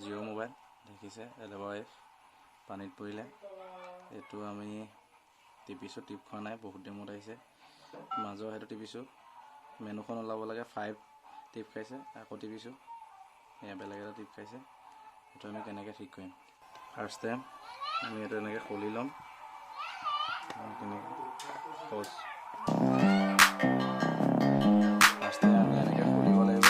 Jio' mobile দেখিছে LF পানীত পৰিলে এইটো আমি টিপিছোঁ, টিপ খোৱা নাই, বহুত দিন মূৰত আহিছে। মাজৰ সেইটো টিপিছোঁ, মেনুখন ওলাব লাগে 5 টিপ খাইছে, আকৌ টিপিছোঁ, এয়া বেলেগ এটা টিপ খাইছে। সেইটো আমি কেনেকৈ ঠিক কৰিম? ফাৰ্ষ্ট টাইম আমি এইটো এনেকৈ খুলি ল'ম, ফাৰ্ষ্ট টাইম আমি এনেকৈ খুলিব লাগিব।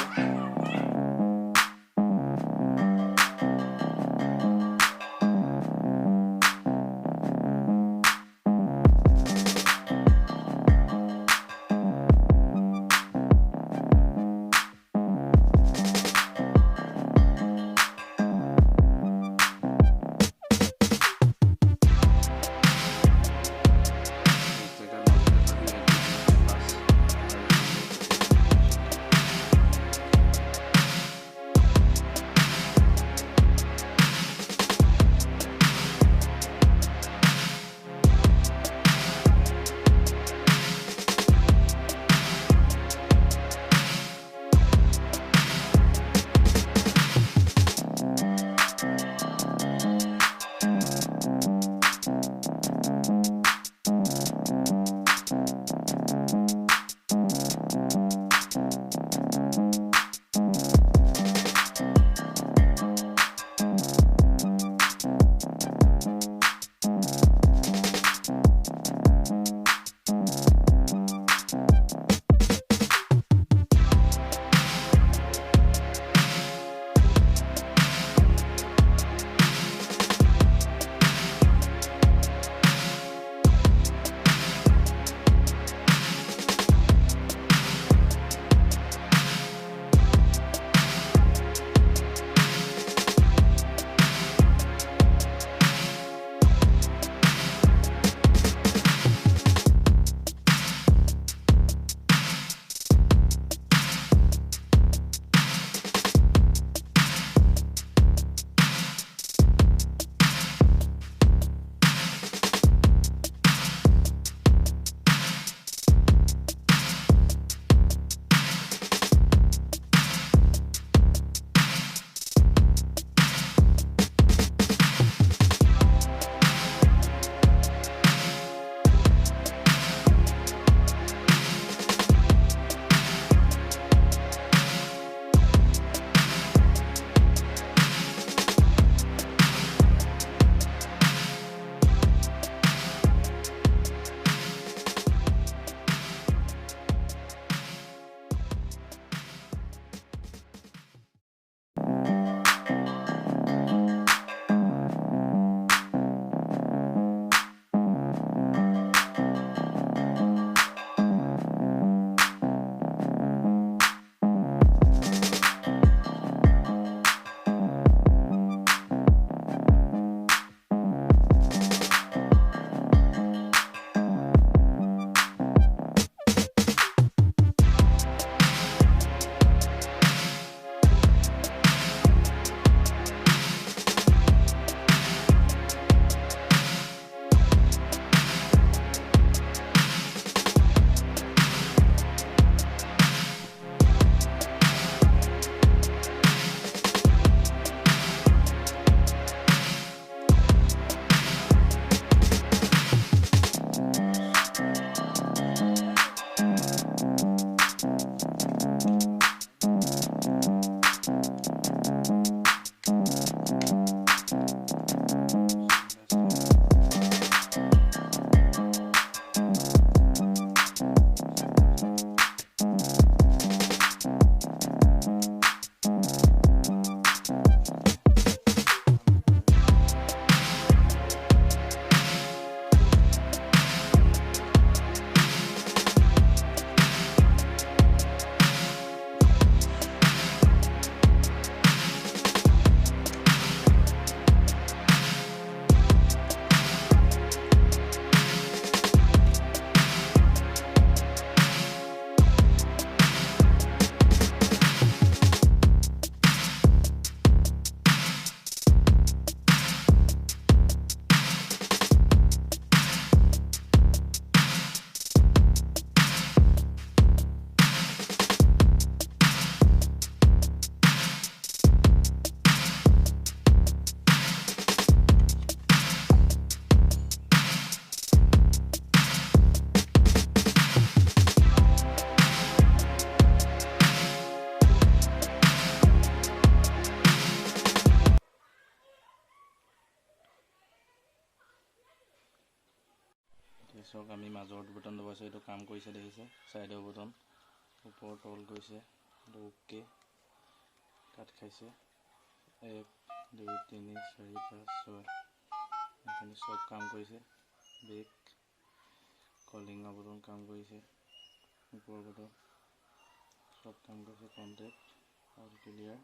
মাজৰ বুটান দবাইছে, এইটো কাম কৰিছে দেখিছে। ছাইডৰ বুটান ওপৰ তল কৰিছে, এইটো অ'কে। কাট খাইছে 1 2 3 4 5 6 এইখিনি চব কাম কৰিছে। বেক কলিঙৰ বুটান কাম কৰিছে, ওপৰ বুটান চব কাম কৰিছে। কণ্টেক্ট আৰু ক্লিয়াৰ।